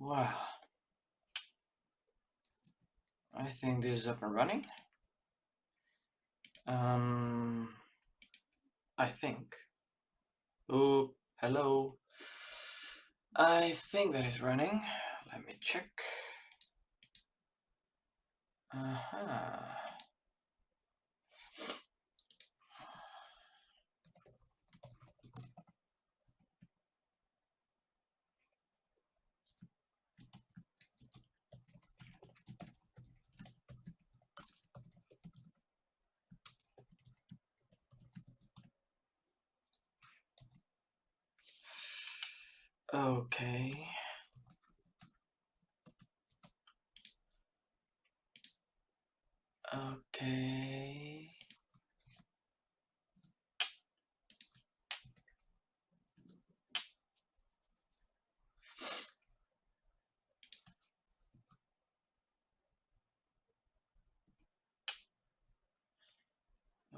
Wow. I think this is up and running. I think. Oh, hello. I think that is running. Let me check. Okay. Okay.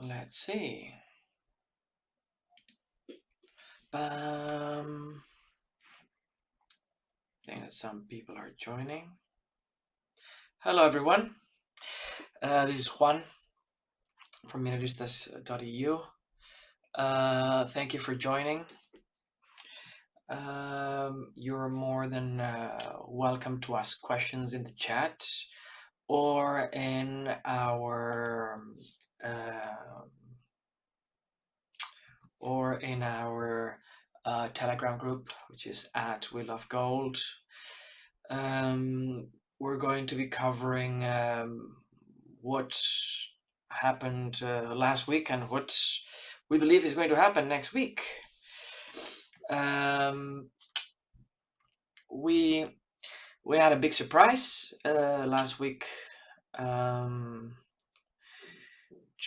Let's see. I think that some people are joining. Hello, everyone. This is Juan from minadistas.eu. Thank you for joining. You're more than welcome to ask questions in the chat or in our Telegram group, which is at We Love Gold. We're going to be covering what happened last week and what we believe is going to happen next week. We had a big surprise last week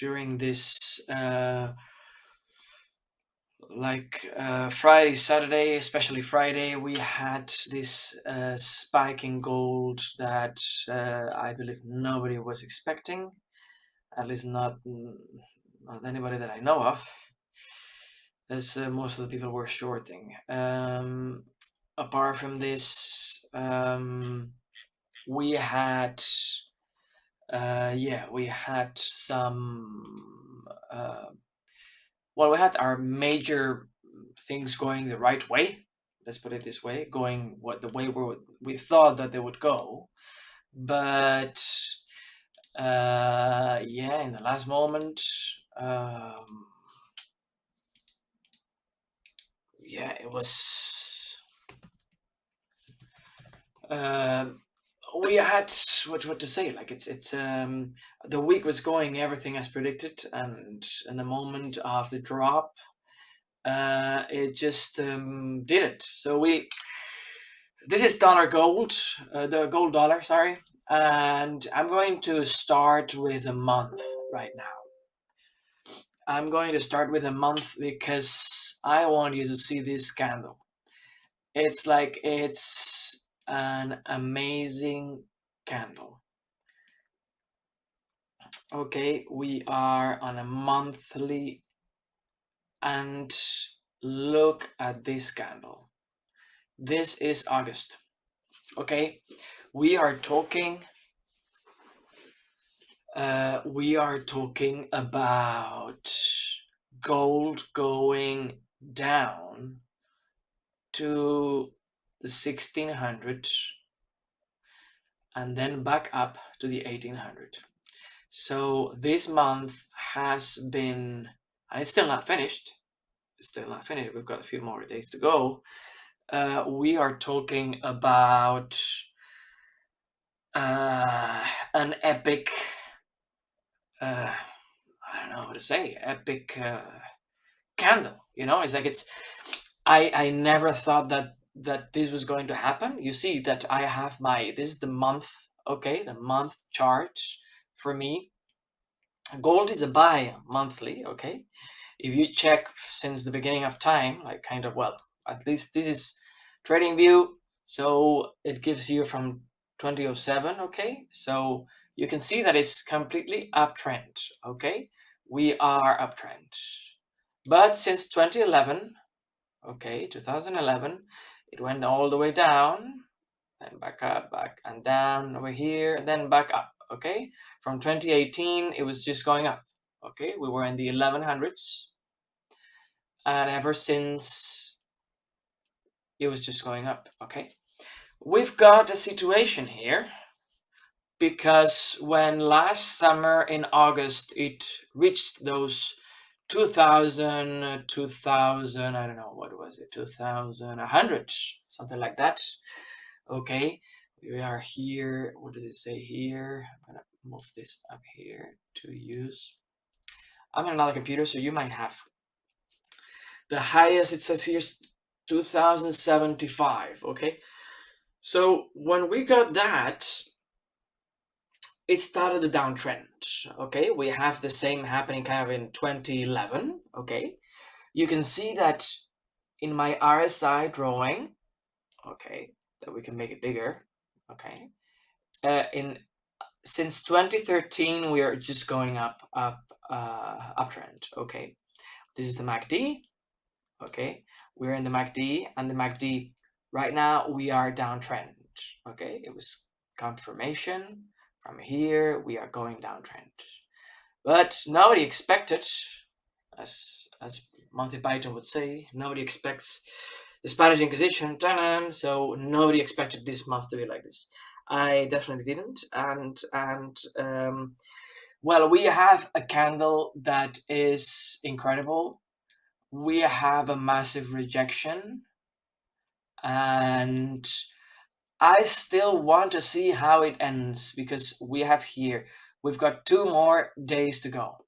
during this Friday, Saturday, especially Friday, we had this spike in gold that I believe nobody was expecting, at least not anybody that I know of, as most of the people were shorting. Apart from this, we had some we had our major things going the right way. Let's put it this way, going the way we thought that they would go. But in the last moment, it was. We had what to say. Like it's the week was going everything as predicted, and in the moment of the drop, it just didn't. So this is dollar gold, the gold dollar, sorry, and I'm going to start with a month right now. I'm going to start with a month because I want you to see this candle. It's like it's an amazing candle. Okay, we are on a monthly, and look at this candle. This is August. Okay, we are talking about gold going down to the 1600 and then back up to the 1800. So this month has been, and it's still not finished. We've got a few more days to go. We are talking about an epic, I don't know how to say, epic candle. It's like I never thought that this was going to happen. You see that I have this is the month, okay, the month chart for me. Gold is a buy monthly, okay. If you check since the beginning of time, like at least this is trading view, so it gives you from 2007, okay. So you can see that it's completely uptrend, okay. We are uptrend, but since 2011, okay, 2011, it went all the way down, then back up, back and down over here, and then back up. Okay, from 2018 it was just going up. Okay, we were in the 1100s, and ever since it was just going up. Okay, we've got a situation here because when last summer in August it reached those 2000, I don't know, what was it, 2100, something like that. Okay, we are here. What does it say here? I'm gonna move this up here to use. I'm on another computer, so you might have the highest. It says here 2075. Okay, so when we got that, it started the downtrend. Okay, we have the same happening kind of in 2011. Okay, you can see that in my RSI drawing. Okay, that we can make it bigger. Okay, since 2013 we are just going up, uptrend. Okay, this is the MACD. Okay, we're in the MACD, and the MACD right now we are downtrend. Okay, it was confirmation from here. We are going downtrend, but nobody expected, as Monty Python would say, nobody expects the Spanish Inquisition. So nobody expected this month to be like this. I definitely didn't, and well, we have a candle that is incredible. We have a massive rejection, and I still want to see how it ends because we've got 2 more days to go.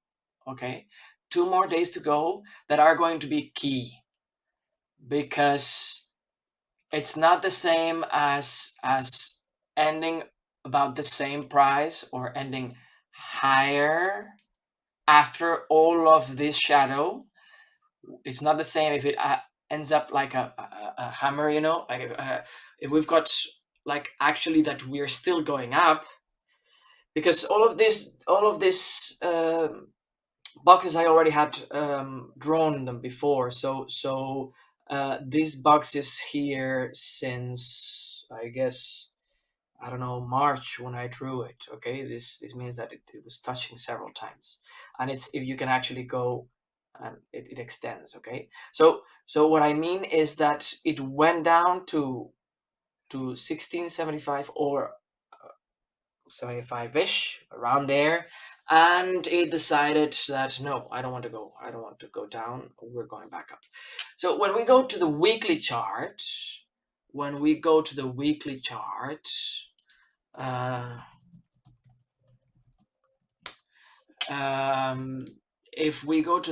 Okay, 2 more days to go that are going to be key, because it's not the same as ending about the same price or ending higher after all of this shadow. It's not the same if it ends up like a hammer, you know, like if we've got like actually that we're still going up, because all of this boxes I already had drawn them before. So this box is here since, I guess, I don't know, March when I drew it. Okay, this means that it was touching several times, and it's, if you can actually go and it extends. Okay, so what I mean is that it went down to 1675 or 75-ish, around there, and it decided that no, I don't want to go down, we're going back up. So when we go to the weekly chart, if we go to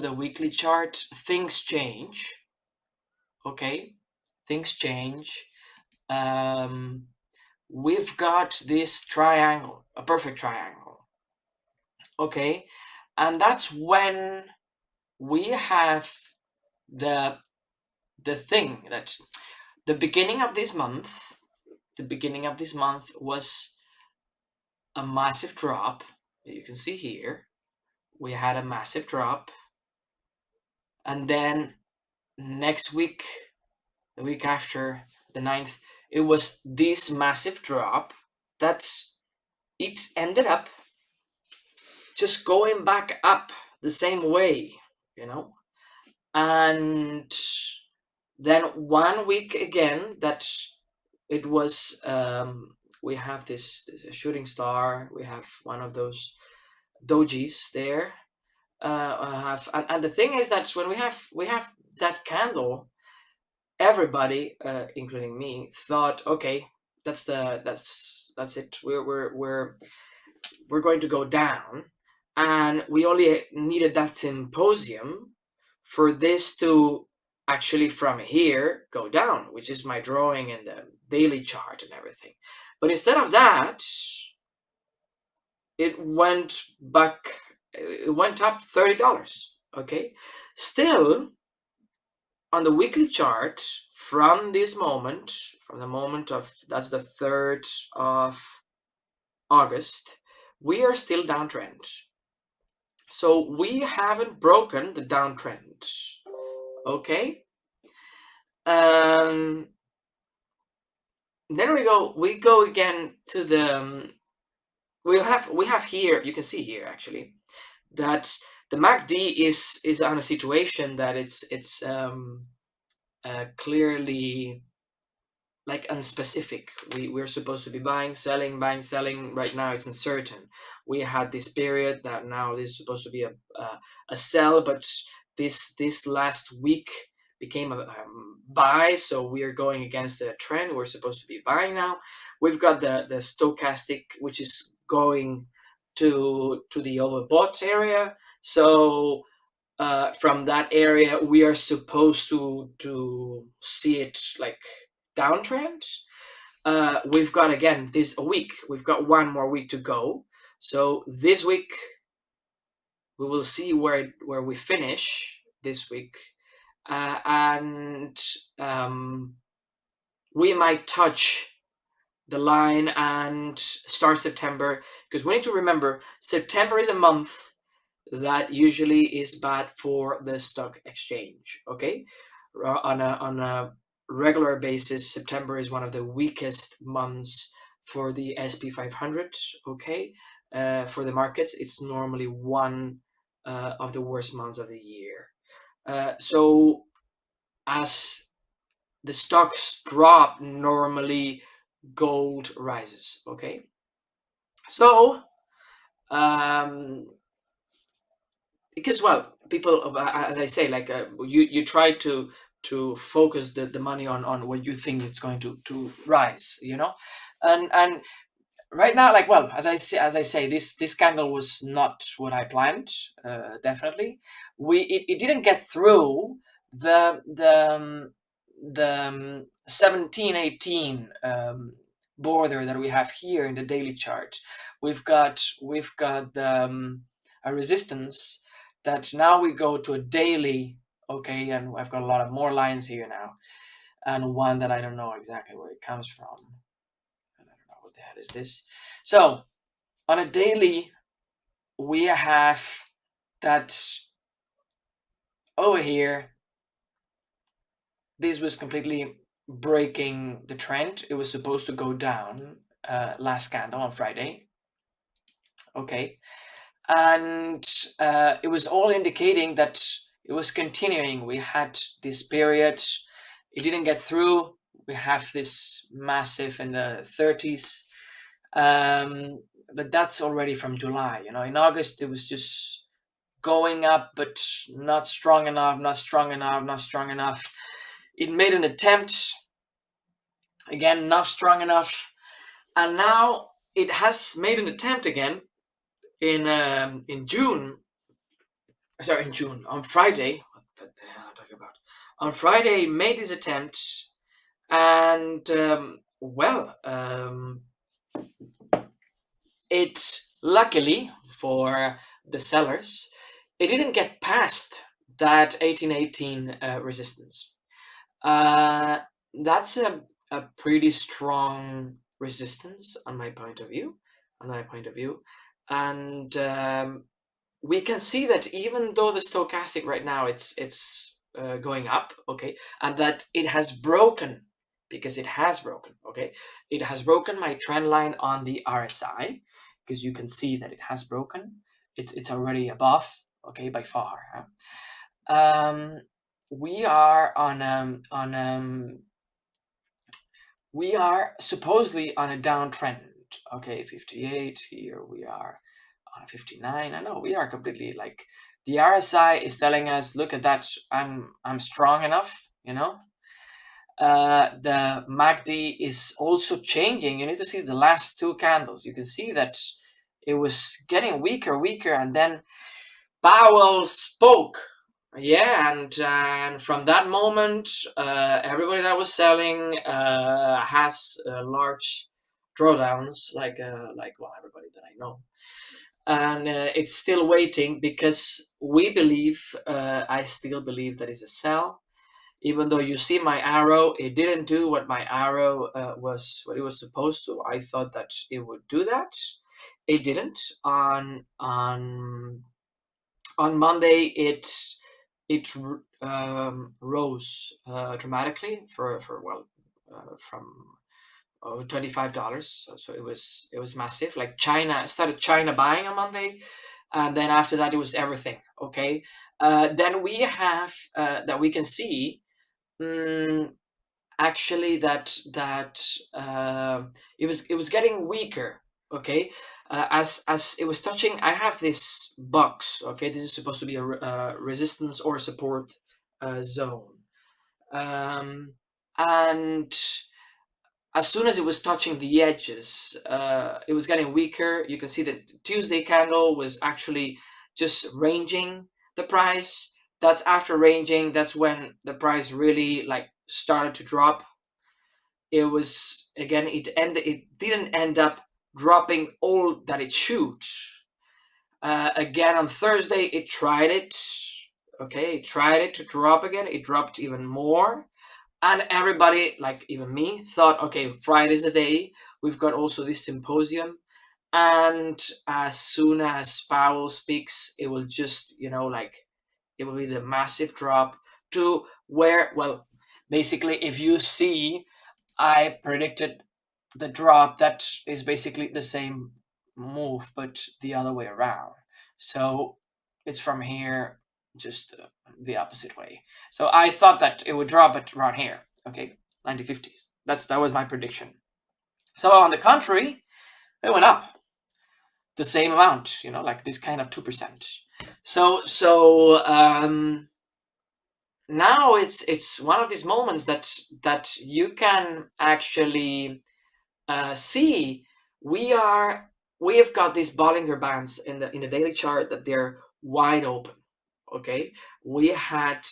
the weekly chart, things change. Okay, things change. We've got this triangle, a perfect triangle. Okay, and that's when we have the thing that the beginning of this month was a massive drop. You can see here we had a massive drop, and then next week, the week after, the 9th, it was this massive drop that it ended up just going back up the same way, you know. And then 1 week again that it was we have this shooting star, we have one of those dojis there, and the thing is that when we have that candle, everybody, including me, thought, okay, that's it, we're going to go down, and we only needed that symposium for this to actually from here go down, which is my drawing and the daily chart and everything. But instead of that, it went up $30. Okay, still on the weekly chart, from the moment of, that's the 3rd of August, we are still downtrend. So we haven't broken the downtrend. Okay, then we go again to the we have here, you can see here actually that the MACD is on a situation that it's clearly like unspecific. We're supposed to be buying, selling, buying, selling. Right now it's uncertain. We had this period that now this is supposed to be a sell, but this last week became a buy. So we are going against the trend. We're supposed to be buying now. We've got the stochastic, which is going to the overbought area. So from that area, we are supposed to see it like downtrend. We've got again this a week. We've got one more week to go. So this week we will see where we finish this week, and we might touch the line and start September, because we need to remember September is a month that usually is bad for the stock exchange. Okay, on a regular basis, September is one of the weakest months for the SP 500. Okay, for the markets, it's normally one of the worst months of the year. So as the stocks drop, normally gold rises. Okay, so um, because well, people, as I say, like you try to focus the money on what you think it's going to rise, and right now, like, well, as I say, this candle was not what I planned. Definitely, it didn't get through the 17-18 border that we have here in the daily chart. We've got a resistance that now we go to a daily. Okay, and I've got a lot of more lines here now, and one that I don't know exactly where it comes from. I don't know what the hell is this. So on a daily, we have that over here. This was completely breaking the trend. It was supposed to go down last candle on Friday. Okay, and it was all indicating that it was continuing. We had this period. It didn't get through. We have this massive in the 30s. But that's already from July. In August it was just going up, but not strong enough, not strong enough, not strong enough. It made an attempt, again, not strong enough, and now it has made an attempt again in June. Sorry, in June, on Friday. What the hell am I talking about? On Friday, made this attempt, and it luckily for the sellers, it didn't get past that 1818 resistance. Uh, that's a pretty strong resistance on my point of view. And we can see that even though the stochastic right now it's going up, okay, and that it has broken, because it has broken, okay, it has broken my trend line on the RSI, because you can see that it has broken. It's already above, okay, by far. Um, we are we are supposedly on a downtrend. Okay, 58. Here we are on 59. I know we are completely like, the RSI is telling us, look at that, I'm strong enough. The MACD is also changing. You need to see the last two candles. You can see that it was getting weaker, and then Powell spoke. Yeah, and from that moment, everybody that was selling has large drawdowns, like well, everybody that I know, and it's still waiting, because I still believe that is a sell. Even though you see my arrow, it didn't do what my arrow was, what it was supposed to. I thought that it would do that. It didn't. On Monday, it rose dramatically from $25. So it was massive. Like China started China buying on Monday, and then after that it was everything. Okay, then we have that we can see. mm, Actually, that it was getting weaker. Okay, as it was touching, I have this box. Okay, this is supposed to be a resistance or support zone, um, and as soon as it was touching the edges, it was getting weaker. You can see that Tuesday candle was actually just ranging the price. That's after ranging. That's when the price really like started to drop. It was again. It didn't end up dropping all that it should. Again on Thursday, it tried it. Okay, it tried it to drop again. It dropped even more. And everybody, like even me, thought, okay, Friday's the day. We've got also this symposium. And as soon as Powell speaks, it will just, like it will be the massive drop to where, well, basically, if you see, I predicted the drop that is basically the same move, but the other way around. So it's from here, just the opposite way. So I thought that it would drop at around here. Okay, 1950s. That was my prediction. So on the contrary, it went up the same amount. Like this kind of 2%. So now it's one of these moments that you can actually see. We have got these Bollinger Bands in the daily chart that they're wide open. Okay, we had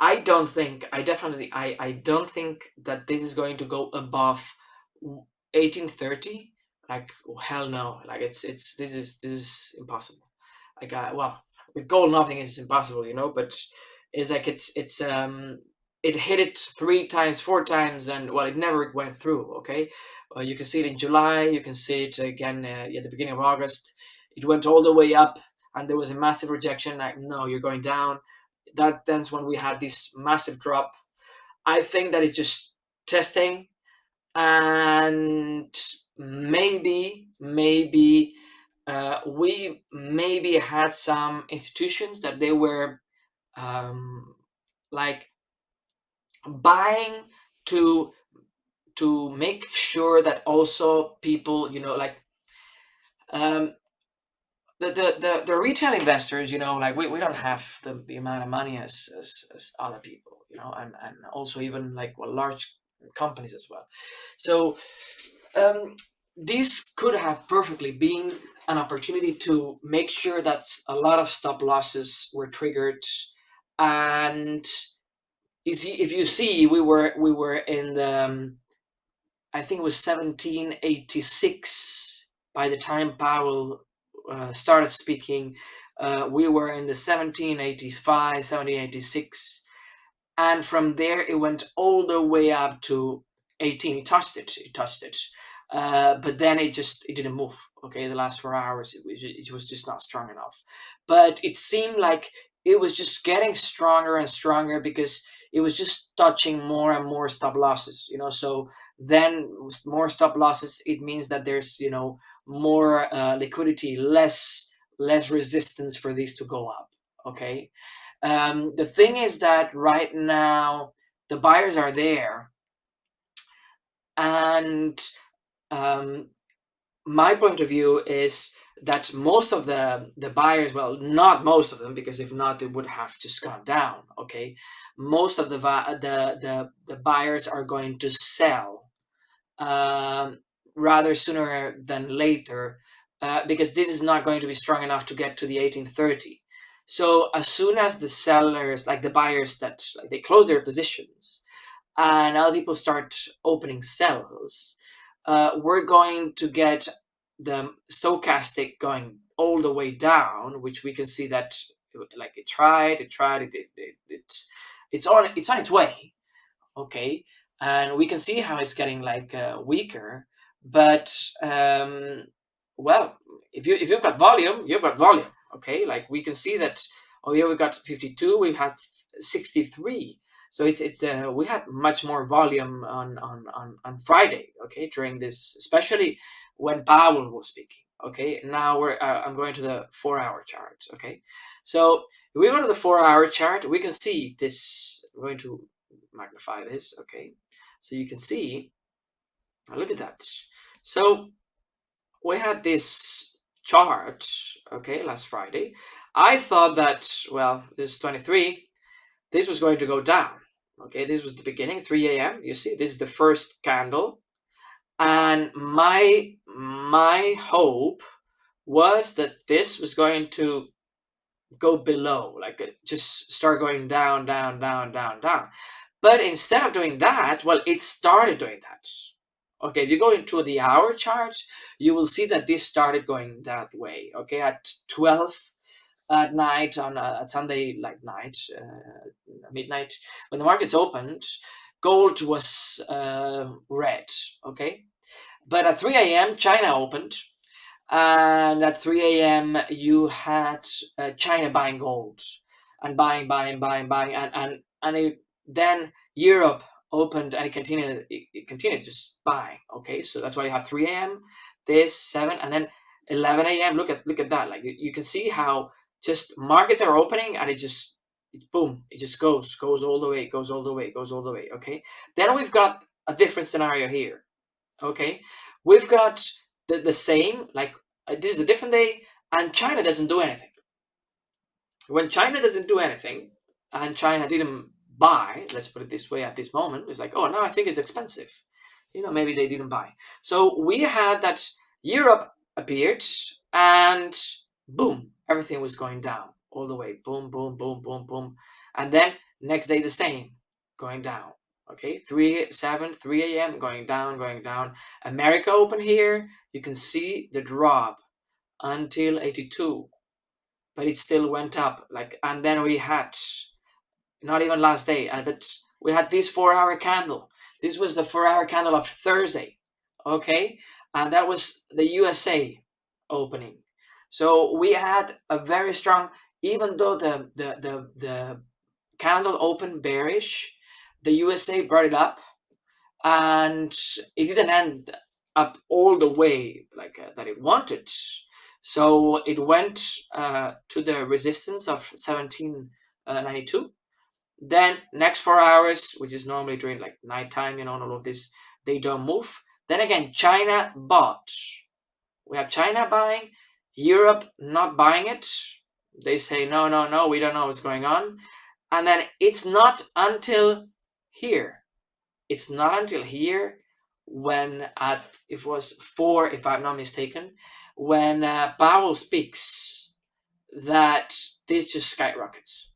I don't think that this is going to go above 1830. Like, hell no. Like this is impossible. Like, well, with gold nothing is impossible, but it's like it hit it 3 times, 4 times, and well, it never went through. Okay, you can see it in July. You can see it again at the beginning of August. It went all the way up, and there was a massive rejection. Like, no, you're going down. That's when we had this massive drop. I think that is just testing, and maybe we maybe had some institutions that they were like buying to make sure that also people, like um, the retail investors, like we don't have the amount of money as other people, and also even like, well, large companies as well. So this could have perfectly been an opportunity to make sure that a lot of stop losses were triggered. And if you see, we were in the I think it was 1786 by the time Powell started speaking. We were in the 1785, 1786, and from there it went all the way up to 18. It touched it, but then it didn't move. Okay, the last 4 hours it was just not strong enough. But it seemed like it was just getting stronger and stronger because it was just touching more and more stop losses. So then more stop losses, it means that there's more liquidity, less resistance for these to go up. Okay, the thing is that right now the buyers are there, and my point of view is that most of the buyers, well, not most of them, because if not, they would have just gone down. Okay, most of the buyers are going to sell rather sooner than later, because this is not going to be strong enough to get to the 1830. So as soon as the sellers, like the buyers, that like they close their positions and other people start opening sells, we're going to get the stochastic going all the way down, which we can see that like it's on its way. Okay, and we can see how it's getting like weaker. But well, if you've got volume, you've got volume. Okay, like we can see that. Oh yeah, we got 52. We've had 63. So it's we had much more volume on Friday, okay, during this, especially when Powell was speaking. Okay, now I'm going to the 4-hour chart. Okay, so if we go to the 4-hour chart, we can see this. I'm going to magnify this. Okay, so you can see, look at that. So we had this chart, okay, last Friday. I thought that, well, this is 23, this was going to go down. Okay, this was the beginning, 3 a.m. You see, this is the first candle. And my hope was that this was going to go below, like just start going down, down, down, down, down. But instead of doing that, well, it started doing that. Okay, if you go into the hour chart, you will see that this started going that way. Okay, at 12 at night on at Sunday, like night, midnight, when the markets opened, gold was red. Okay, but at 3 a.m. China opened, and at 3 a.m. you had China buying gold and buying, then Europe opened and it continued just buying. Okay, so that's why you have 3 a.m. this 7 and then 11 a.m. Look at that. Like you can see how just markets are opening and boom, it just goes all the way, goes all the way, goes all the way. Okay, then we've got a different scenario here. Okay, we've got the same, like this is a different day, and China doesn't do anything. When China doesn't do anything, and China didn't buy, let's put it this way, at this moment, it's like, oh, now I think it's expensive. Maybe they didn't buy. So we had that Europe appeared, and boom, everything was going down all the way. Boom, boom, boom, boom, boom. And then next day the same, going down. Okay, 3 a.m. going down, going down. America open here. You can see the drop until 82, but it still went up. Like, and then we had not even last day, but we had this 4-hour candle. This was the 4-hour candle of Thursday. Okay, and that was the USA opening. So we had a very strong, even though the candle opened bearish, the USA brought it up, and it didn't end up all the way like that it wanted. So it went to the resistance of 1792. Then next 4 hours, which is normally during like nighttime, and all of this, they don't move. Then again, China bought. We have China buying, Europe not buying it. They say, no, no, no, we don't know what's going on. And then it's not until here. It's not until here when it was 4, if I'm not mistaken, when Powell speaks, that this just skyrockets.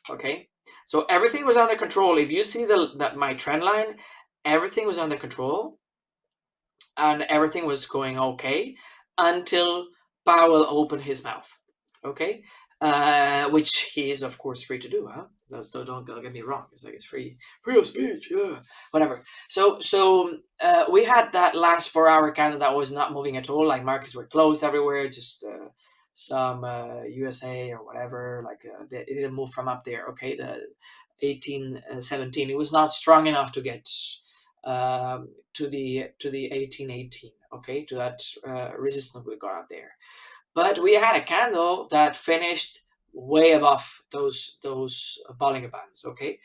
Okay, so everything was under control. If you see that my trend line, everything was under control, and everything was going okay until Powell opened his mouth. Okay, which he is of course free to do. Huh? Don't get me wrong. It's like it's free of speech. Yeah, whatever. So we had that last 4-hour candle that was not moving at all. Like markets were closed everywhere. Just some USA or whatever. Like it didn't move from up there. Okay, the 1817. It was not strong enough to get to the 1818. Okay, to that resistance we got out there. But we had a candle that finished way above those Bollinger Bands. Okay,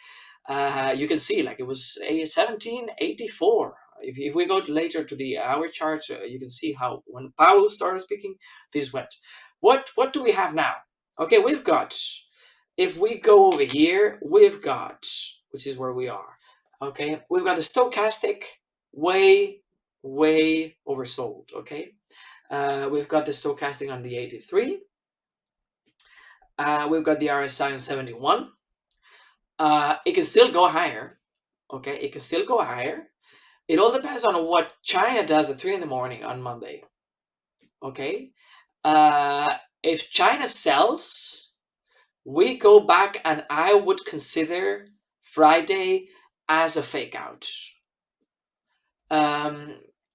you can see like it was a 1784. If we go later to the hour chart, you can see how when Powell started speaking, this went. What do we have now? Okay, we've got, if we go over here, we've got, which is where we are. Okay, we've got the stochastic way oversold. Okay, we've got the stochastic on the 83. We've got the RSI on 71. It can still go higher. Okay, it can still go higher. It all depends on what China does at 3 in the morning on Monday. Okay, if China sells, we go back, and I would consider Friday as a fake out.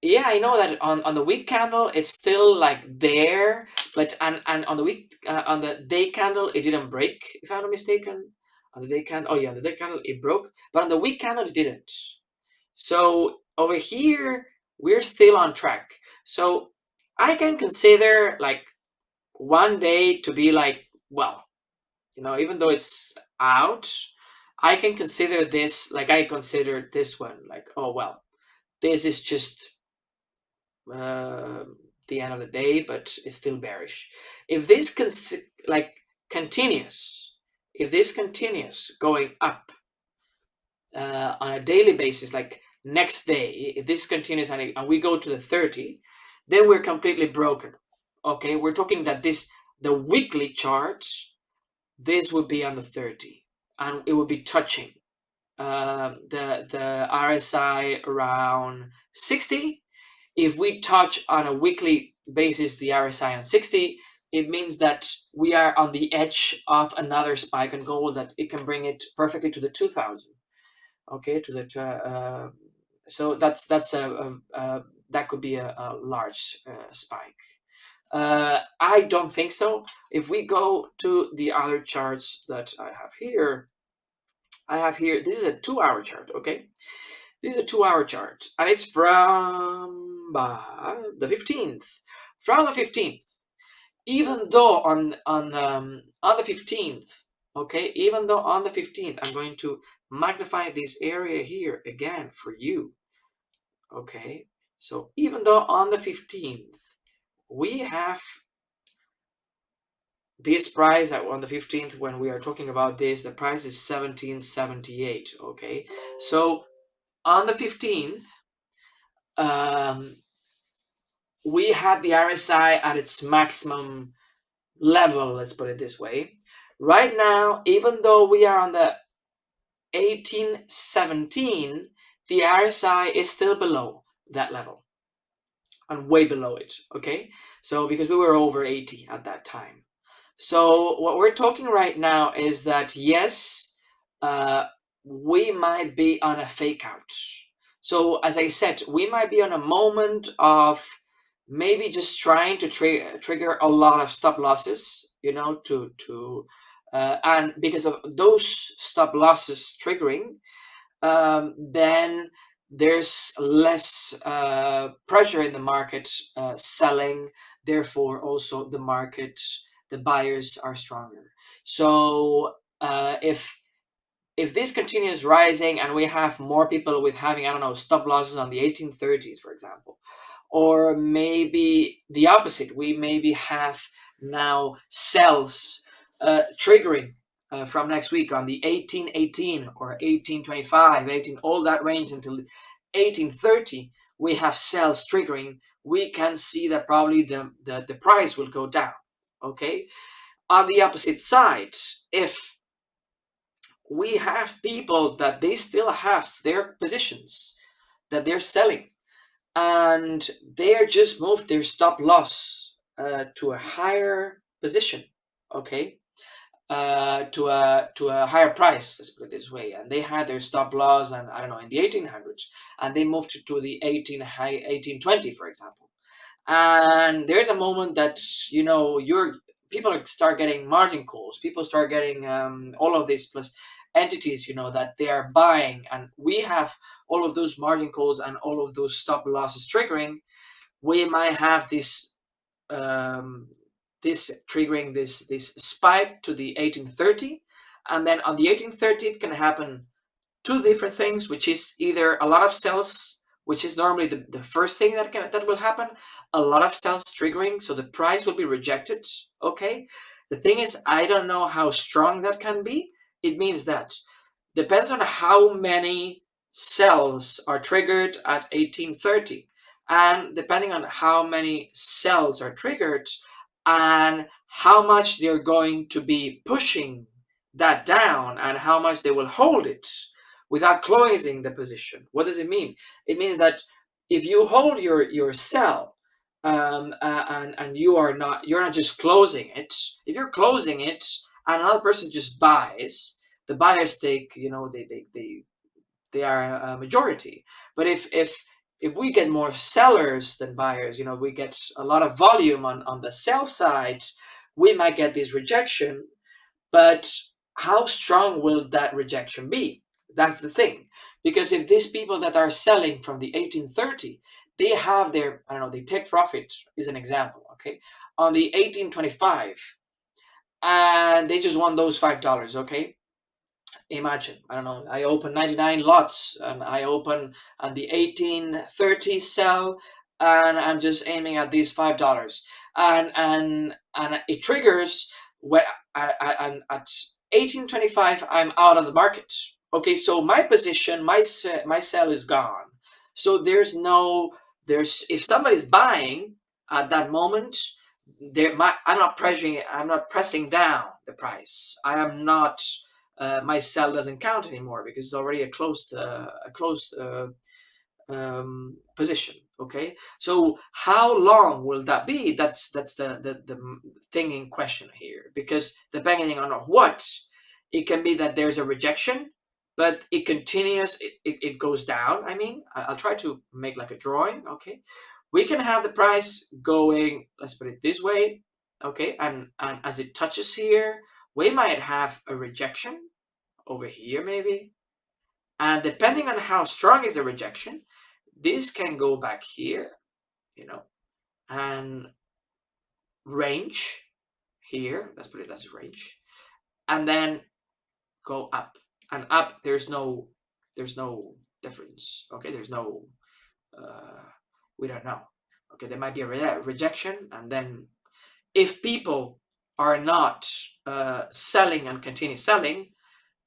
Yeah, I know that on the week candle it's still like there, but and on the week on the day candle it didn't break, if I'm not mistaken. On the day candle, oh yeah, on the day candle it broke, but on the week candle it didn't. So over here we're still on track. So I can consider like one day to be like, well, even though it's out, I can consider this like I considered this one like, oh well, this is just uh, the end of the day, but it's still bearish. If this continues, if this continues going up on a daily basis, like next day, if this continues and we go to the 30, then we're completely broken. Okay, we're talking that the weekly chart, this would be on the 30, and it would be touching the RSI around 60. If we touch on a weekly basis the RSI on 60, it means that we are on the edge of another spike in gold that it can bring it perfectly to the 2000. Okay, to the so that's that could be a large spike. I don't think so. If we go to the other charts that I have here, this is a 2-hour chart. Okay, this is a 2-hour chart, and it's from the 15th. From the 15th, even though on the 15th, okay, even though on the 15th, I'm going to magnify this area here again for you. Okay, so even though on the 15th we have this price on the 15th, when we are talking about this, the price is 1778. Okay, so on the 15th, we had the RSI at its maximum level, let's put it this way. Right now, even though we are on the 1817, the RSI is still below that level and way below it. Okay, so because we were over 80 at that time. So what we're talking right now is that yes, we might be on a fake out. So as I said, we might be on a moment of maybe just trying to trigger a lot of stop losses, and because of those stop losses triggering, then there's less pressure in the market selling. Therefore, also the buyers are stronger. So if this continues rising and we have more people with having, I don't know, stop losses on the 1830s, for example, or maybe the opposite, we maybe have now sells triggering from next week on the 1818 or 1825, 18, all that range until 1830, we have sells triggering. We can see that probably the price will go down. Okay, on the opposite side, if we have people that they still have their positions that they're selling, and they're just moved their stop loss to a higher position, okay, to a higher price, let's put it this way, and they had their stop loss, and I don't know, in the 1800s, and they moved to the 1820, for example. And there's a moment that your people start getting margin calls, people start getting all of these plus entities that they are buying, and we have all of those margin calls and all of those stop losses triggering. We might have this triggering this spike to the 1830, and then on the 1830 it can happen two different things, which is either a lot of sells, which is normally the first thing that will happen, a lot of sells triggering, so the price will be rejected. Okay, the thing is, I don't know how strong that can be. It means that depends on how many sells are triggered at 1830, and depending on how many sells are triggered and how much they're going to be pushing that down and how much they will hold it without closing the position. What does it mean? It means that if you hold your sell and you're not just closing it. If you're closing it and another person just buys, the buyers take, they are a majority. But if we get more sellers than buyers, we get a lot of volume on the sell side, we might get this rejection. But how strong will that rejection be? That's the thing. Because if these people that are selling from the 1830, they have their, I don't know, they take profit is an example, okay, on the 1825, and they just want those $5, okay? Imagine, I don't know, I open 99 lots and I open on the 1830 cell, and I'm just aiming at these $5, and it triggers when and at 1825 I'm out of the market. Okay, so my position, my sell is gone. So there's if somebody's buying at that moment, I'm not pressing down the price. I am not, my cell doesn't count anymore because it's already a closed position. Okay, so how long will that be? That's the thing in question here, because depending on what, it can be that there's a rejection, but it continues, it goes down. I mean, I'll try to make like a drawing. Okay, we can have the price going, let's put it this way. Okay, and as it touches here, we might have a rejection over here maybe, and depending on how strong is the rejection, this can go back here, you know, and range here. Let's put it as range, and then go up. And up, there's no difference. Okay, there's no, we don't know. Okay, there might be a rejection, and then if people are not selling and continue selling,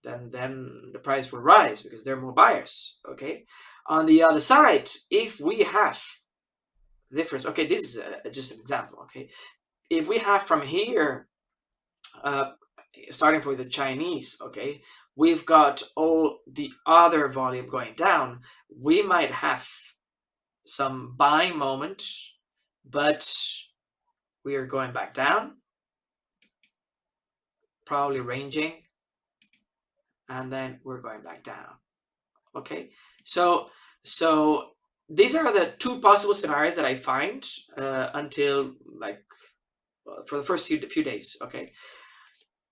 then the price will rise because there are more buyers. Okay, on the other side, if we have difference, okay, this is just an example. Okay, if we have from here, uh, starting for the Chinese, okay, we've got all the other volume going down, we might have some buying moment, but we are going back down, probably ranging, and then we're going back down. Okay, so these are the two possible scenarios that I find until like for the first few days. Okay,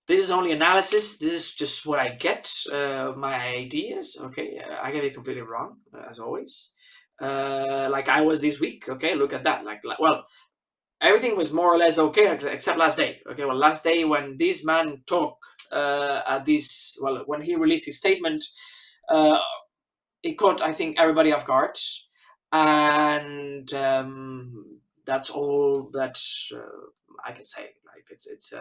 this is only analysis. This is just what I get, my ideas. Okay, I can be completely wrong as always. Like I was this week. Okay, look at that. Like well, everything was more or less okay except last day. Okay, well, last day when this man talked at this, well, when he released his statement, uh, it caught, I think, everybody off guard, and that's all that I can say. Like it's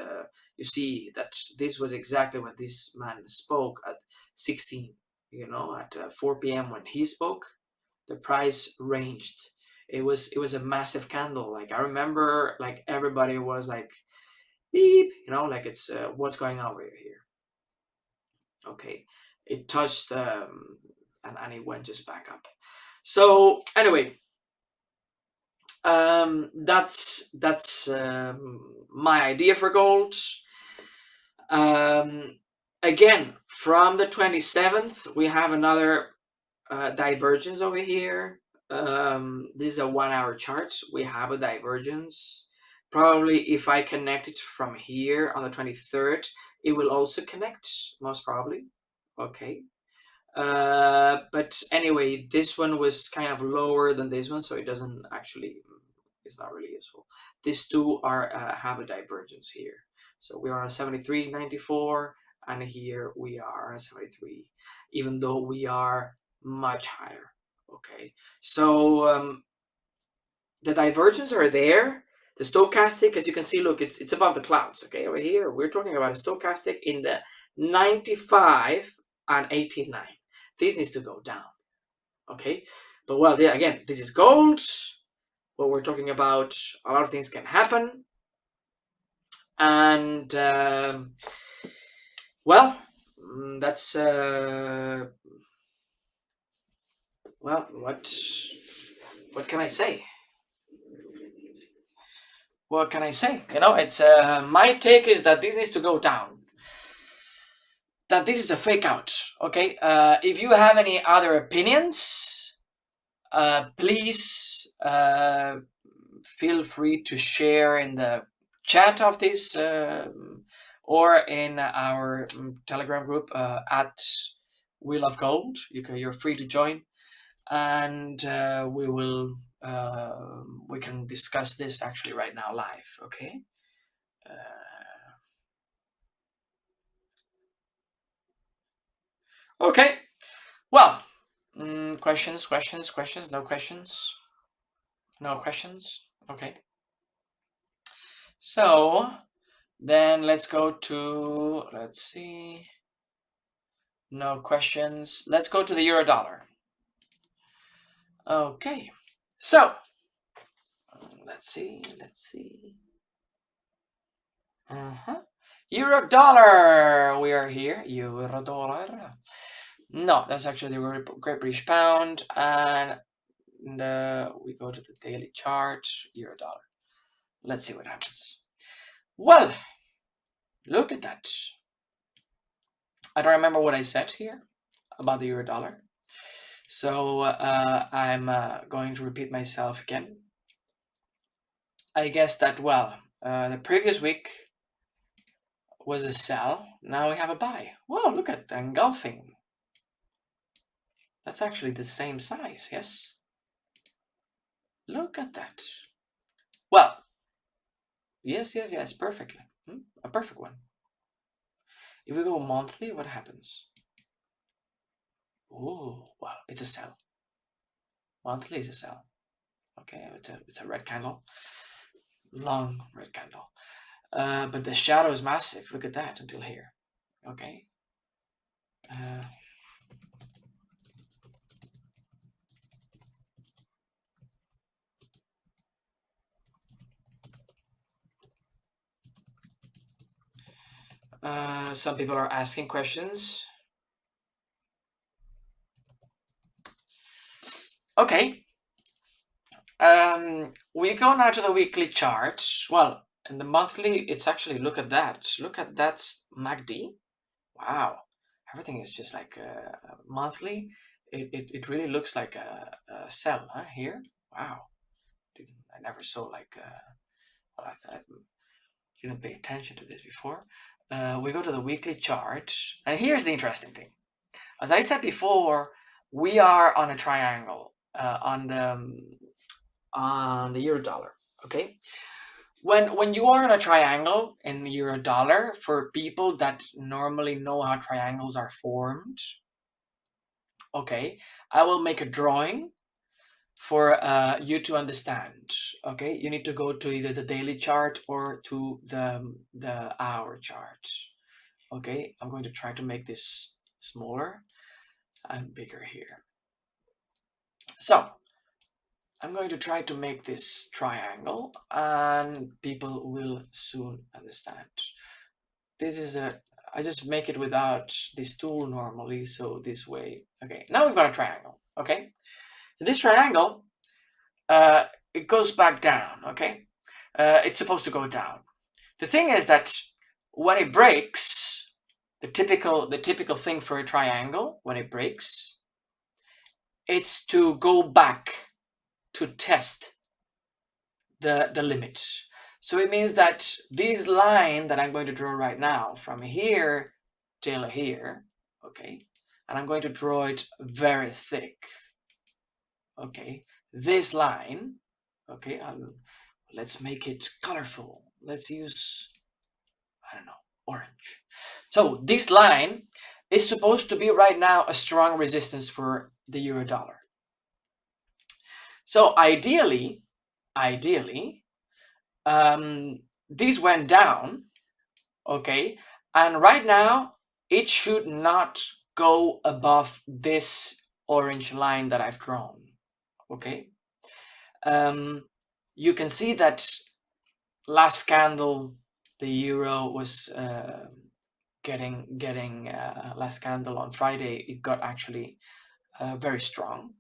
you see that this was exactly what this man spoke at 16. You know, at 4 p.m. when he spoke, the price ranged. It was a massive candle. Like I remember, like everybody was like beep. You know, like it's what's going on over here. Okay, it touched and it went just back up. So anyway, that's my idea for gold. Again, from the 27th, we have another divergence over here. This is a 1 hour chart. We have a divergence. Probably if I connect it from here on the 23rd, it will also connect, most probably. Okay. But anyway, this one was kind of lower than this one, so it doesn't actually, it's not really useful. These two are have a divergence here. So we are on 73.94, and here we are on 73, even though we are much higher. Okay, so the divergence are there. The stochastic, as you can see, look, it's above the clouds. Okay, over here we're talking about a stochastic in the 95 and 89. This needs to go down. Okay, but well, yeah, again, this is gold. What we're talking about, a lot of things can happen, and well, that's well, what can I say? What can I say? You know, it's my take is that this needs to go down. That this is a fake out. Okay, if you have any other opinions, please feel free to share in the chat of this or in our Telegram group at We Love Gold. You're free to join, and we can discuss this actually right now live. Okay. Okay. Well, questions. No questions. No questions. Okay. So then let's go to, let's see. No questions. Let's go to the euro dollar. Okay. So let's see. Euro dollar. We are here. Euro dollar. No, that's actually the Great British Pound. And we go to the daily chart. Euro dollar. Let's see what happens. Well, look at that. I don't remember what I said here about the euro dollar. So I'm going to repeat myself again. I guess that, well, the previous week was a sell. Now we have a buy. Whoa, look at the engulfing. That's actually the same size, yes? Look at that. Well, yes, perfectly. A perfect one. If we go monthly, what happens? Oh, well, it's a sell. Monthly is a sell. Okay, it's a red candle. Long red candle. But the shadow is massive. Look at that until here. Okay. Some people are asking questions. Okay. We go now to the weekly chart. Well, in the monthly, it's actually, look at that. Look at that MACD. Wow. Everything is just like monthly. It really looks like a sell here. Wow. I never saw like, well, I didn't pay attention to this before. We go to the weekly chart. And here's the interesting thing. As I said before, we are on a triangle on the euro dollar. Okay, when you are on a triangle in euro dollar, for people that normally know how triangles are formed, okay, I will make a drawing for you to understand. Okay, you need to go to either the daily chart or to the hour chart. Okay, I'm going to try to make this smaller and bigger here. So I'm going to try to make this triangle and people will soon understand. This is I just make it without this tool normally, so this way. Okay, now we've got a triangle, okay? This triangle, it goes back down, okay? It's supposed to go down. The thing is that when it breaks, the typical thing for a triangle, when it breaks, it's to go back to test the limit. So it means that this line that I'm going to draw right now from here till here, okay, and I'm going to draw it very thick, okay, this line, okay, let's make it colorful. Let's use, I don't know, orange. So this line is supposed to be right now a strong resistance for the euro dollar. So ideally, these went down, okay, and right now it should not go above this orange line that I've drawn, okay. You can see that last candle the euro was getting last candle on Friday, it got actually very strong.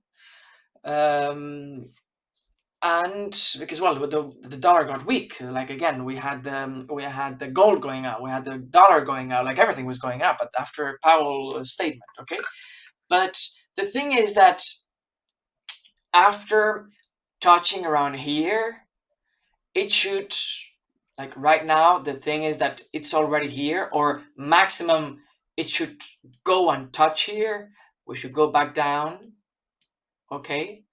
And because, well, the dollar got weak, like again we had the gold going up, we had the dollar going up, like everything was going up, but after Powell's statement, okay. But the thing is that after touching around here, it should Like right now, the thing is that it's already here, or maximum it should go and touch here. We should go back down. Okay,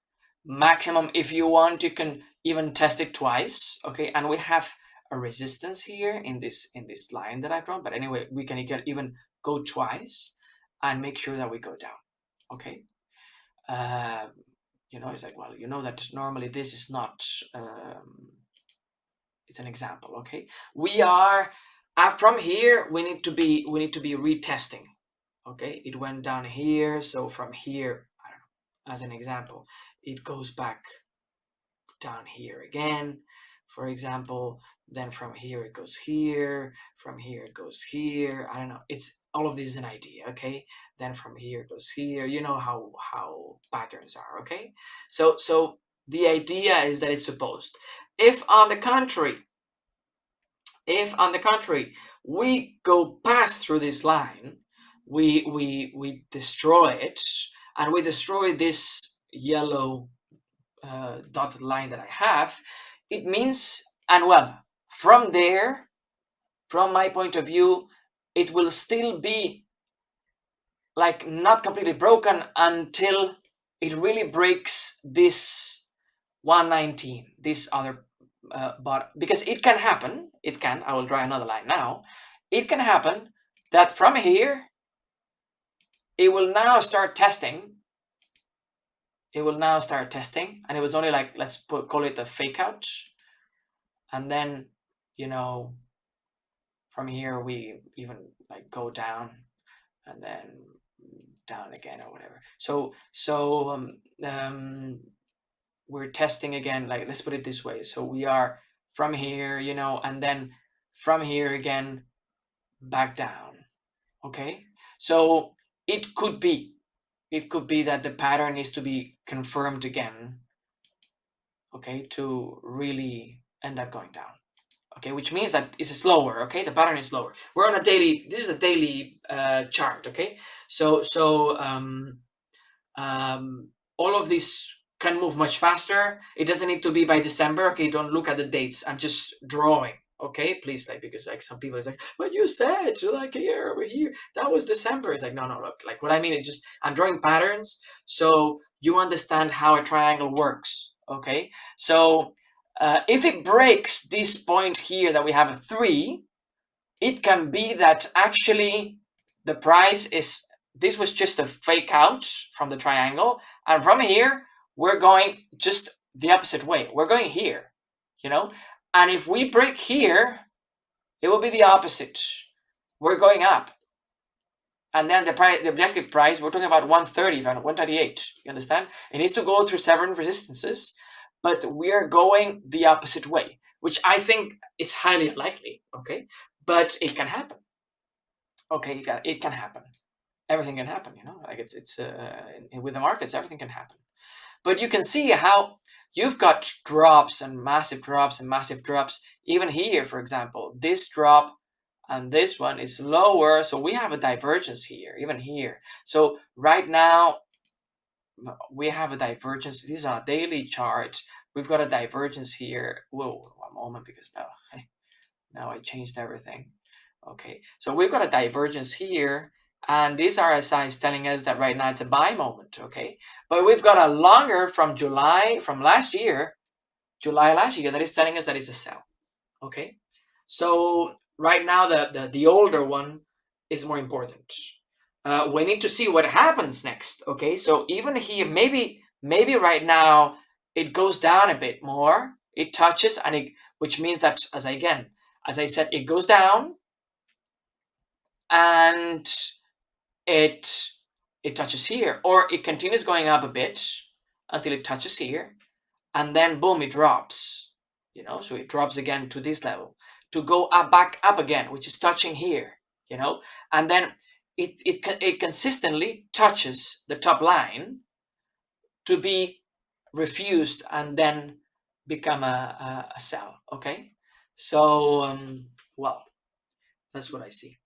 maximum, if you want, you can even test it twice. Okay, and we have a resistance here in this line that I've drawn, but anyway, we can even go twice and make sure that we go down. Okay, you know, it's like, well, you know that normally this is not it's an example. Okay, we are from here, we need to be retesting. Okay, it went down here, so from here, I don't know, as an example, it goes back down here again, for example. Then from here it goes here, from here it goes here. I don't know, it's all of this is an idea. Okay, then from here it goes here. You know how patterns are. Okay, so the idea is that it's supposed, if on the contrary we go past through this line, we destroy it, and we destroy this yellow dotted line that I have, it means, and well, from there, from my point of view, it will still be like not completely broken until it really breaks this 119, this other but because it can happen, I will draw another line now, it can happen that from here it will now start testing. It will now start testing, and it was only like, let's call it a fake out, and then, you know, from here we even like go down and then down again or whatever. So we're testing again, like, let's put it this way. So we are from here, you know, and then from here again back down. Okay, so it could be that the pattern needs to be confirmed again, okay, to really end up going down. Okay, which means that it's slower. Okay, the pattern is slower. We're on a daily, this is a daily chart. Okay, so all of these can move much faster. It doesn't need to be by December. Okay, don't look at the dates. I'm just drawing. Okay, please, like, because like some people is like, but you said like here over here that was December. It's like, no, look, like what I mean is just I'm drawing patterns so you understand how a triangle works. Okay, so if it breaks this point here that we have a 3, it can be that actually the price is, this was just a fake out from the triangle, and from here we're going just the opposite way. We're going here, you know, and if we break here, it will be the opposite. We're going up, and then the price, the objective price, we're talking about 130, 138. You understand? It needs to go through several resistances, but we are going the opposite way, which I think is highly unlikely. Okay, but it can happen. Okay, it can happen. Everything can happen, you know. Like it's with the markets, everything can happen. But you can see how you've got drops and massive drops and massive drops. Even here, for example, this drop and this one is lower, so we have a divergence here, even here. So right now we have a divergence. This is on a daily chart. We've got a divergence here. Whoa, one moment, because now I changed everything. Okay, so we've got a divergence here, and this RSI is telling us that right now it's a buy moment. Okay, but we've got a longer from July, from last year, July last year, that is telling us that it's a sell. Okay, so right now the older one is more important. We need to see what happens next. Okay, so even here, maybe right now it goes down a bit more. It touches, and it, which means that, as I said, it goes down, and it touches here, or it continues going up a bit until it touches here, and then boom, it drops. You know, so it drops again to this level to go up, back up again, which is touching here. You know, and then it consistently touches the top line to be refused and then become a sell. Okay, so well, that's what I see.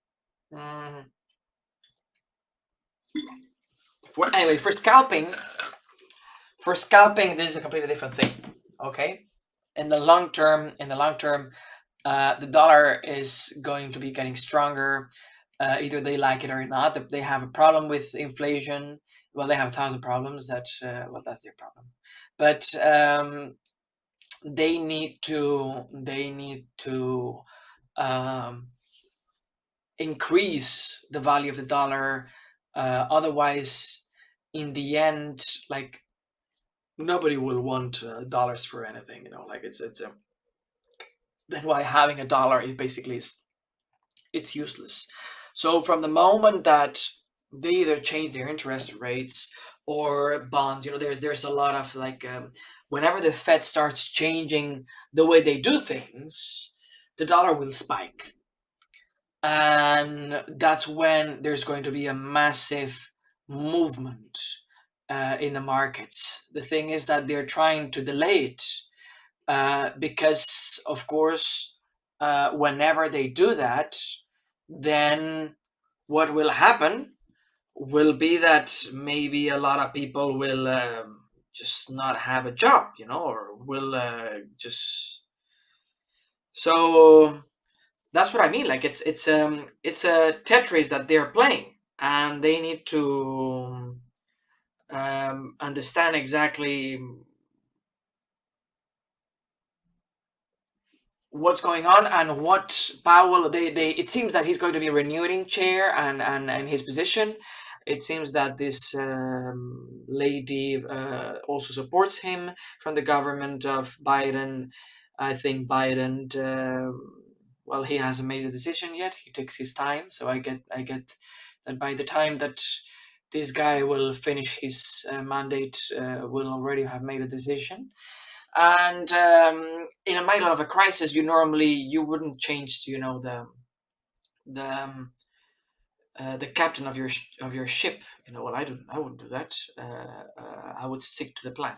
Anyway, for scalping, this is a completely different thing. Okay, in the long term, The dollar is going to be getting stronger. Either they like it or not. If they have a problem with inflation, well, they have 1,000 problems. That well, that's their problem. But they need to um, increase the value of the dollar. Otherwise, in the end, like, nobody will want dollars for anything. Like, it's a then why having a dollar is basically it's useless. So from the moment that they either change their interest rates or bond, there's a lot of like whenever the Fed starts changing the way they do things, the dollar will spike, and that's when there's going to be a massive movement in the markets. The thing is that they're trying to delay it because, of course, whenever they do that, then what will happen will be that maybe a lot of people will just not have a job, or will just. So that's what I mean. Like, it's a Tetris that they're playing, and they need to understand exactly what's going on and what Powell they it seems that he's going to be renewing chair and his position. It seems that this lady also supports him from the government of Biden. I think Biden well, he hasn't made a decision yet. He takes his time, so I get that by the time that this guy will finish his mandate, will already have made a decision. And in a middle of a crisis, you wouldn't change, the captain of your ship. Well, I wouldn't do that. I would stick to the plan.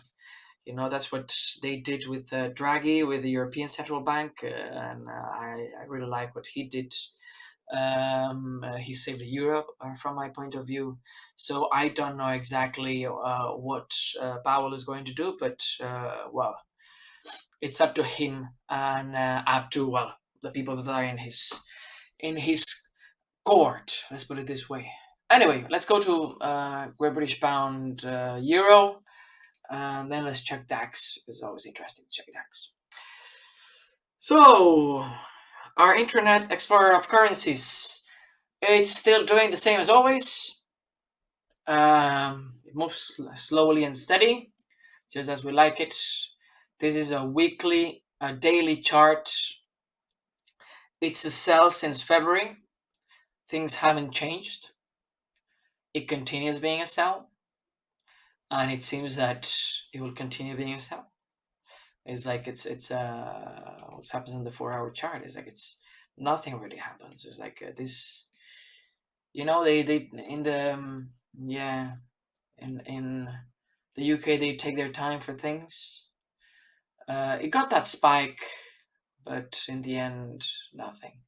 That's what they did with Draghi, with the European Central Bank, and I really like what he did. He saved the euro from my point of view. So I don't know exactly what Powell is going to do, but well, it's up to him and up to, well, the people that are in his court. Let's put it this way. Anyway, let's go to Great British Pound, Euro, and then let's check DAX. It's always interesting to check DAX. So our Internet Explorer of currencies, it's still doing the same as always. It moves slowly and steady, just as we like it. This is a daily chart. It's a sell since February. Things haven't changed. It continues being a sell, and it seems that it will continue being a sell. It's like it's what happens in the 4-hour chart is like it's nothing really happens. It's like this, they in the yeah, in the UK they take their time for things. It got that spike, but in the end, nothing.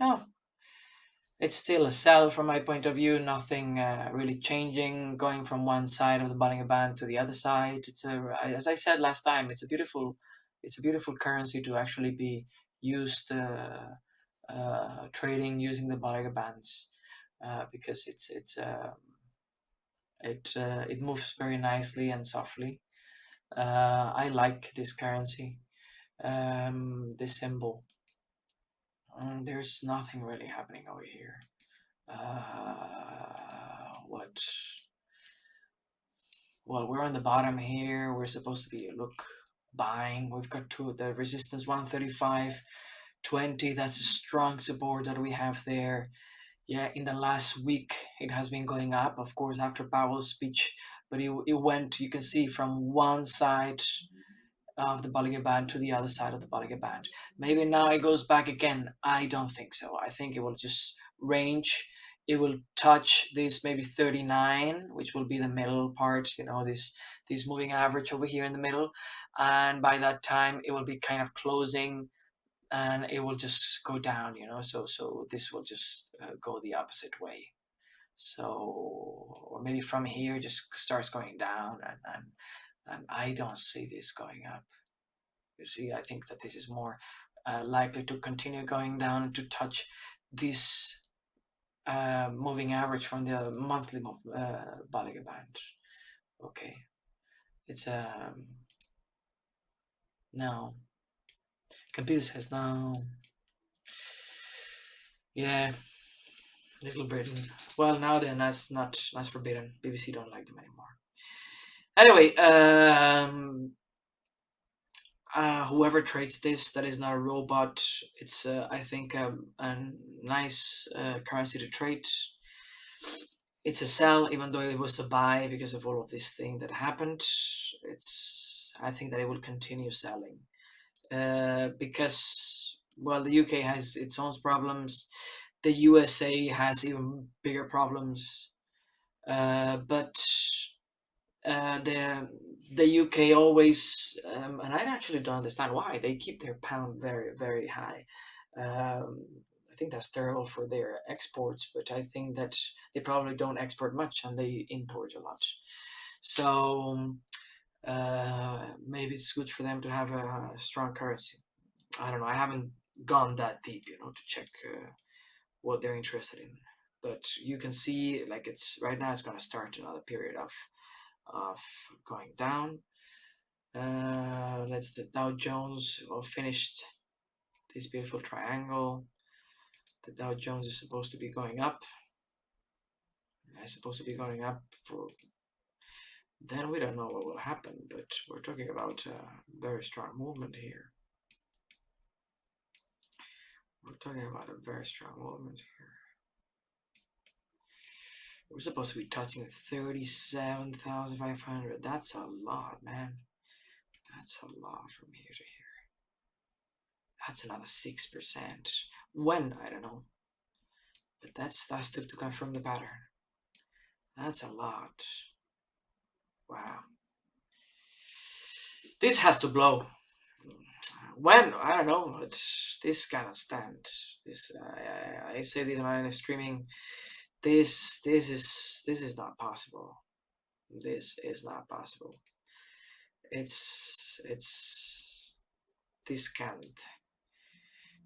No, it's still a sell from my point of view. Nothing really changing, going from one side of the Bollinger Band to the other side. As I said last time, it's a beautiful currency to actually be used trading using the Bollinger Bands because it moves very nicely and softly. I like this currency, this symbol. There's nothing really happening over here. What? Well, we're on the bottom here. We're supposed to be buying. We've got the resistance 135.20. That's a strong support that we have there. Yeah, in the last week it has been going up, of course, after Powell's speech, but it went, you can see, from one side of the Bollinger Band to the other side of the Bollinger Band. Maybe now it goes back again. I don't think so. I think it will just range. It will touch this maybe 39, which will be the middle part, this moving average over here in the middle. And by that time, it will be kind of closing and it will just go down, so this will just go the opposite way. So, or maybe from here just starts going down and I don't see this going up. You see, I think that this is more likely to continue going down to touch this moving average from the monthly Bollinger Band. Okay, it's no. Computer says no. Yeah, Little Britain. Well, now then, that's forbidden. BBC don't like them anymore. Anyway, whoever trades this, that is not a robot. It's I think a nice currency to trade. It's a sell, even though it was a buy because of all of this thing that happened. I think that it will continue selling because, well, the UK has its own problems. The USA has even bigger problems. But the UK always, and I actually don't understand why they keep their pound very, very high. I think that's terrible for their exports, but I think that they probably don't export much and they import a lot. So maybe it's good for them to have a strong currency. I don't know. I haven't gone that deep, to check what they're interested in. But you can see, like, it's right now. It's going to start another period of going down. Let's the Dow Jones finished this beautiful triangle. The Dow Jones is supposed to be going up. It's supposed to be going up for. Then we don't know what will happen, but we're talking about a very strong movement here. We're talking about a very strong movement here. We're supposed to be touching 37,500. That's a lot, man. That's a lot from here to here. That's another 6%. When? I don't know. But that's still to confirm the pattern. That's a lot. Wow. This has to blow. When? I don't know. But this cannot stand. This I say this on streaming. This is not possible. This is not possible. It's this can't.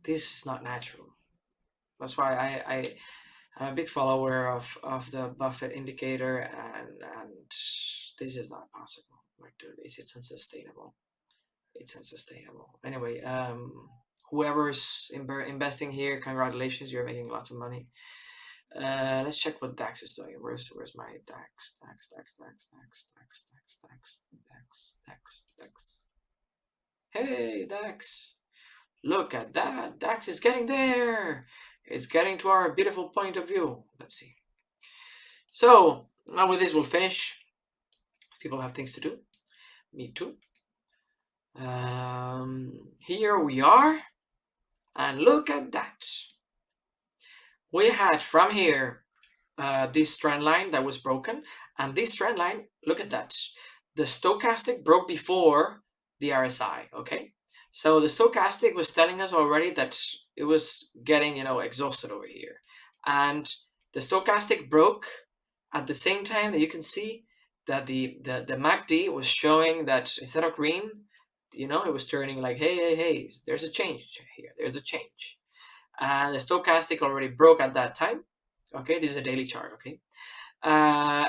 This is not natural. That's why I'm a big follower of the Buffett indicator, and this is not possible. Like, dude, it's unsustainable. It's unsustainable. Anyway, whoever's investing here, congratulations, you're making lots of money. Let's check what DAX is doing. Where's my DAX? DAX. Hey, DAX. Look at that. DAX is getting there. It's getting to our beautiful point of view. Let's see. So now with this, we'll finish. People have things to do. Me too. Here we are. And look at that. We had from here this trend line that was broken. And this trend line, look at that. The stochastic broke before the RSI, okay? So the stochastic was telling us already that it was getting, exhausted over here. And the stochastic broke at the same time that you can see that the MACD was showing that instead of green, it was turning like, hey, there's a change here. There's a change. And the stochastic already broke at that time. Okay, this is a daily chart, okay?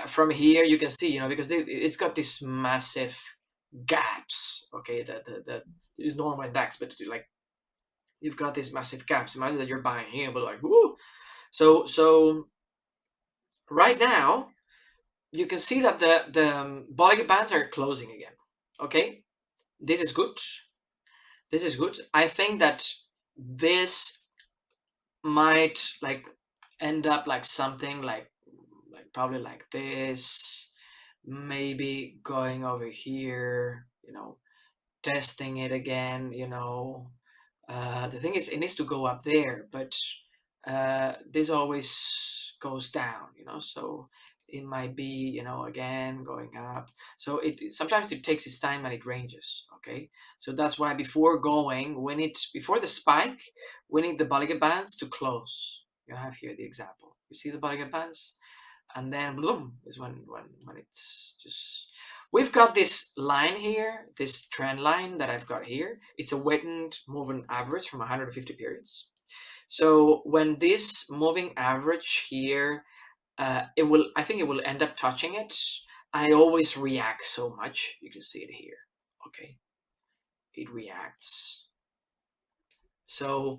From here, you can see, because it's got these massive gaps, okay? It is normal in DAX, but like, you've got these massive gaps. Imagine that you're buying here, but like, woo! So right now, you can see that the Bollinger Bands are closing again, okay? This is good. This is good. I think that this might like end up like something like probably like this, maybe going over here, testing it again. The thing is, it needs to go up there, but this always goes down, so it might be, again going up. So sometimes it takes its time and it ranges, okay? So that's why before the spike, we need the Bollinger Bands to close. You have here the example. You see the Bollinger Bands? and then bloom is when it's just, we've got this line here, this trend line that I've got here. It's a weighted moving average from 150 periods. So when this moving average here, I think it will end up touching it. I always react so much. You can see it here. Okay, it reacts. So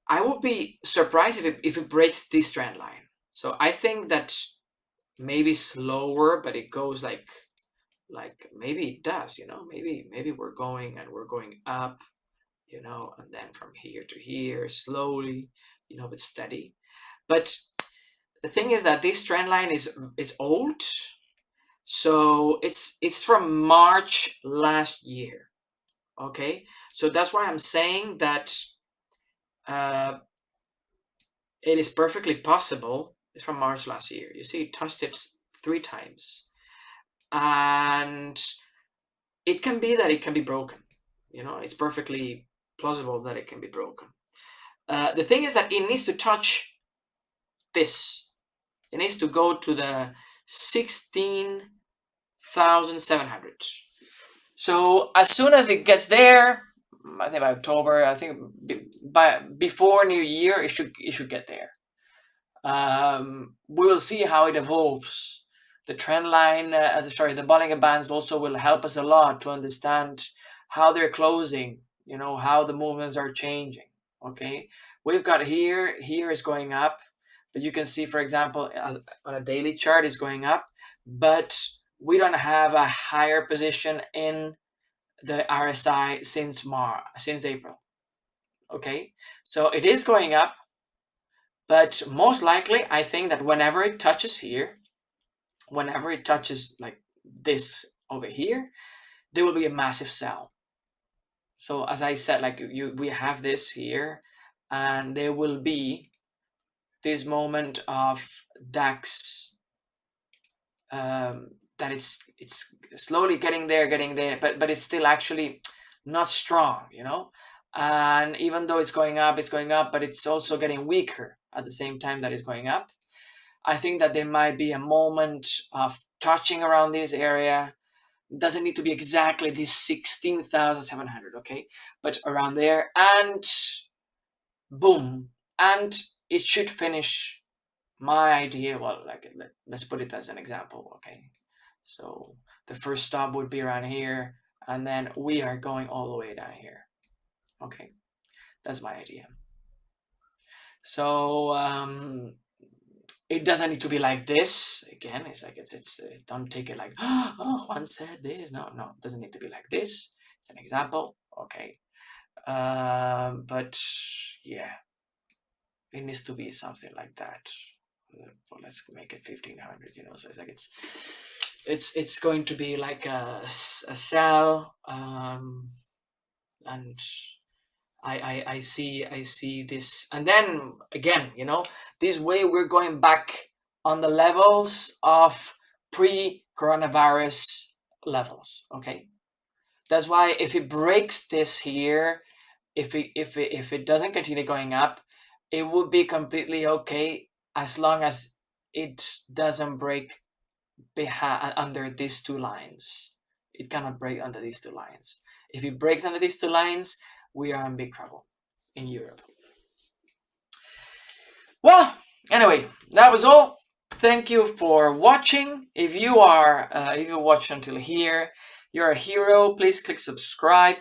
I would be surprised if it breaks this trend line. So I think that maybe slower, but it goes like maybe it does, maybe we're going up, and then from here to here slowly, but steady. But the thing is that this trend line is old. So it's from March last year. Okay, so that's why I'm saying that it is perfectly possible. It's from March last year. You see, it touched it 3 times, and it can be that it can be broken. It's perfectly plausible that it can be broken. The thing is that it needs to touch this. It needs to go to the 16,700. So as soon as it gets there, I think by October, I think before New Year, it should get there. We will see how it evolves. The trend line, the Bollinger Bands also will help us a lot to understand how they're closing, how the movements are changing. Okay, we've got here is going up, but you can see, for example, on a daily chart is going up, but we don't have a higher position in the RSI since April. Okay, so it is going up, but most likely I think that whenever it touches here, whenever it touches like this over here, there will be a massive sell. So as I said, like we have this here, and there will be this moment of DAX that it's slowly getting there, but it's still actually not strong, and even though it's going up, but it's also getting weaker at the same time that it's going up. I think that there might be a moment of touching around this area. It doesn't need to be exactly this 16,700, okay, but around there, and boom, and it should finish. My idea, well, like let's put it as an example, okay. So the first stop would be around here, and then we are going all the way down here. Okay, that's my idea. So it doesn't need to be like this. Again, it's like it's don't take it like, oh, Juan said this. No, it doesn't need to be like this. It's an example, okay. But yeah, it needs to be something like that. Well, let's make it 1500. So it's like it's going to be like a sell, and I see this, and then again, this way we're going back on the levels of pre-coronavirus levels. Okay, that's why if it breaks this here, if it doesn't continue going up, it would be completely okay as long as it doesn't break under these 2 lines. It cannot break under these 2 lines. If it breaks under these 2 lines, we are in big trouble in Europe. Well, anyway, that was all. Thank you for watching. If you watched until here, you're a hero. Please click subscribe,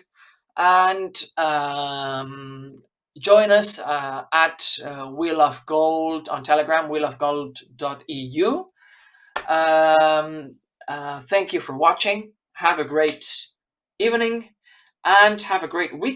and join us at Wheel of Gold on Telegram, wheelofgold.eu. Thank you for watching. Have a great evening, and have a great week.